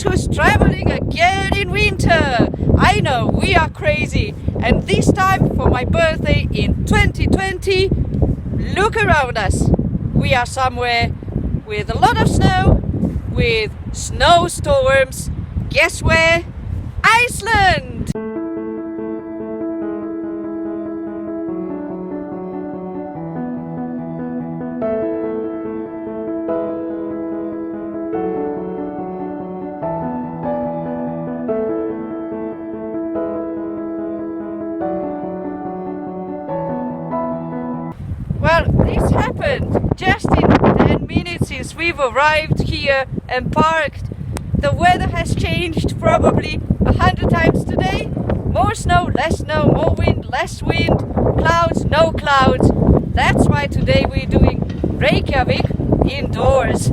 Guess who's traveling again in winter? I know, we are crazy. And this time for my birthday in 2020, look around us. We are somewhere with a lot of snow, with snowstorms. Guess where? Iceland! Well, this happened just in 10 minutes since we've arrived here and parked. The weather has changed probably 100 times today. More snow, less snow, more wind, less wind, clouds, no clouds. That's why today we're doing Reykjavik indoors.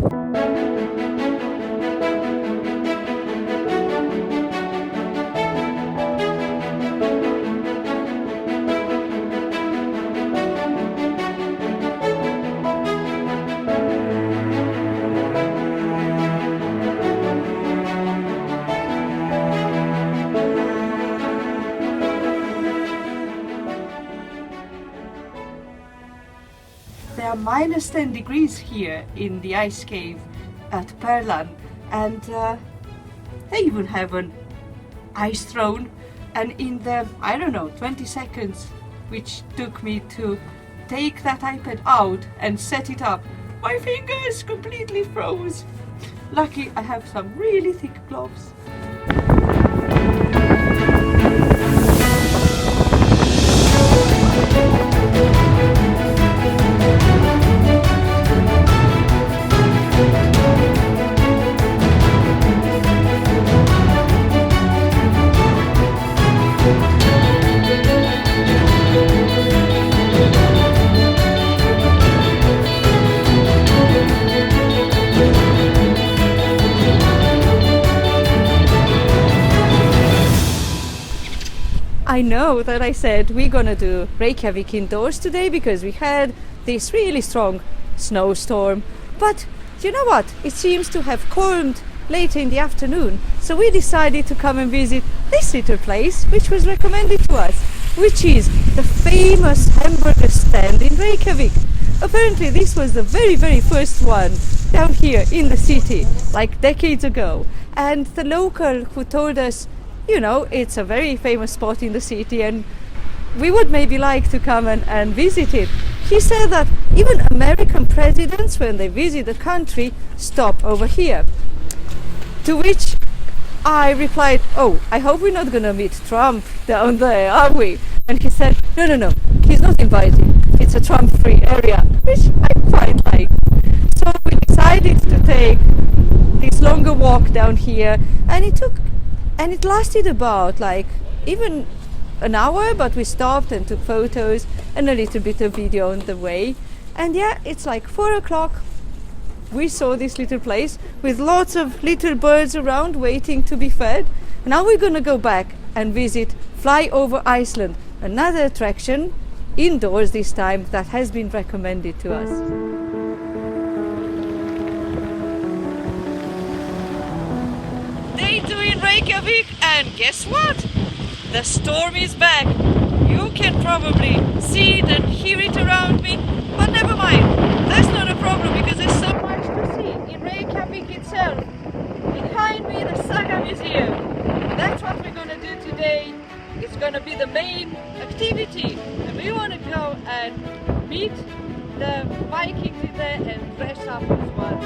There are minus 10 degrees here in the ice cave at Perlan, and they even have an ice throne. And in the, I don't know, 20 seconds which took me to take that iPad out and set it up, my fingers completely froze. Lucky I have some really thick gloves. I know that I said we're gonna do Reykjavik indoors today because we had this really strong snowstorm, but you know what, it seems to have calmed later in the afternoon, so we decided to come and visit this little place which was recommended to us, which is the famous Hamburger stand in Reykjavik. Apparently this was the very first one down here in the city, like decades ago, and the local who told us, you know, it's a very famous spot in the city and we would maybe like to come and visit it. He said that even American presidents, when they visit the country, stop over here. To which I replied, oh, I hope we're not gonna meet Trump down there, are we? And he said, no, he's not invited. It's a Trump-free area, which I quite like. So we decided to take this longer walk down here, and it lasted about like even an hour, but we stopped and took photos and a little bit of video on the way. And yeah, it's like 4 o'clock. We saw this little place with lots of little birds around waiting to be fed. Now we're gonna go back and visit Fly Over Iceland, another attraction indoors this time that has been recommended to us. Day 2 in Reykjavik, and guess what? The storm is back. You can probably see it and hear it around me, but never mind. That's not a problem because there's so much to see in Reykjavik itself. Behind me, the Saga Museum. That's what we're going to do today. It's going to be the main activity, and we want to go and meet the Vikings in there and dress up as ones.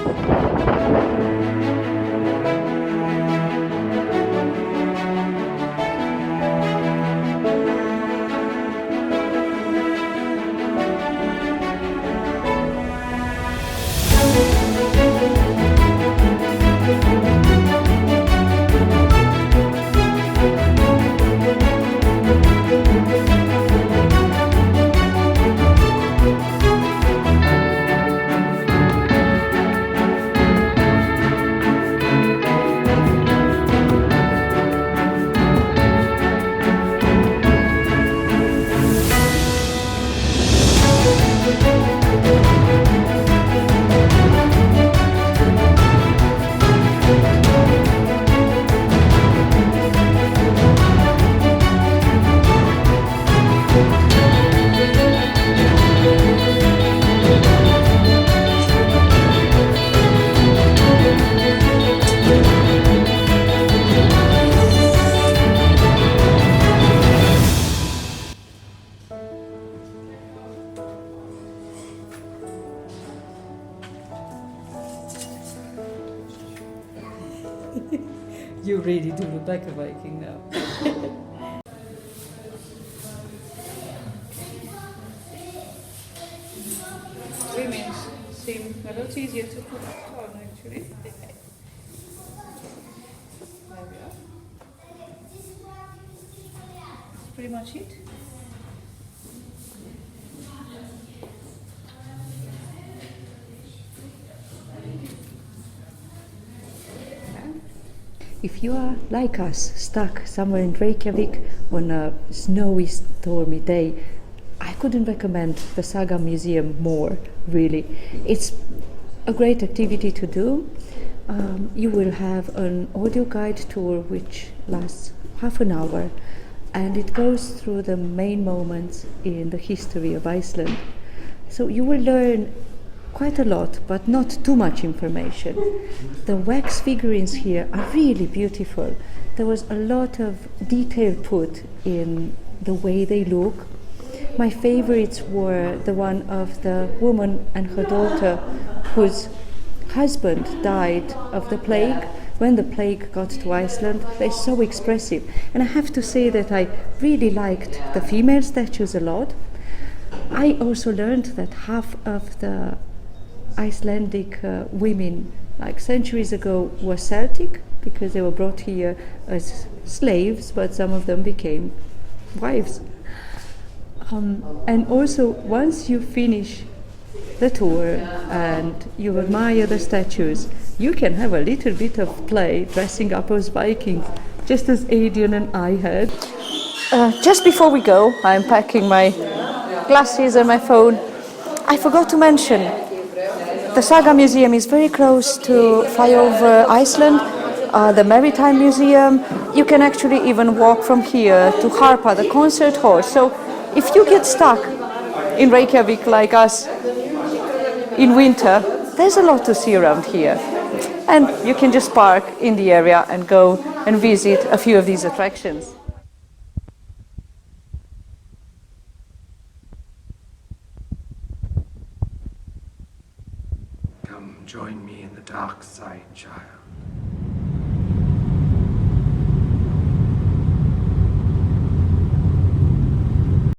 You really do look like a Viking now. Women seem a lot easier to put on actually. There we are. That's pretty much it. If you are like us, stuck somewhere in Reykjavik on a snowy, stormy day, I couldn't recommend the Saga Museum more, really. It's a great activity to do. You will have an audio guide tour which lasts half an hour, and it goes through the main moments in the history of Iceland. So you will learn quite a lot, but not too much information. The wax figurines here are really beautiful. There was a lot of detail put in the way they look. My favorites were the one of the woman and her daughter whose husband died of the plague. When the plague got to Iceland, they're so expressive. And I have to say that I really liked the female statues a lot. I also learned that half of the Icelandic women, like centuries ago, were Celtic because they were brought here as slaves, but some of them became wives. And also, once you finish the tour and you admire the statues, you can have a little bit of play dressing up as Vikings, just as Adrian and I had. Just before we go, I'm packing my glasses and my phone. I forgot to mention, the Saga Museum is very close to Flyover Iceland, the Maritime Museum. You can actually even walk from here to Harpa, the concert hall. So if you get stuck in Reykjavik like us in winter, there's a lot to see around here. And you can just park in the area and go and visit a few of these attractions. Come join me in the dark side, child.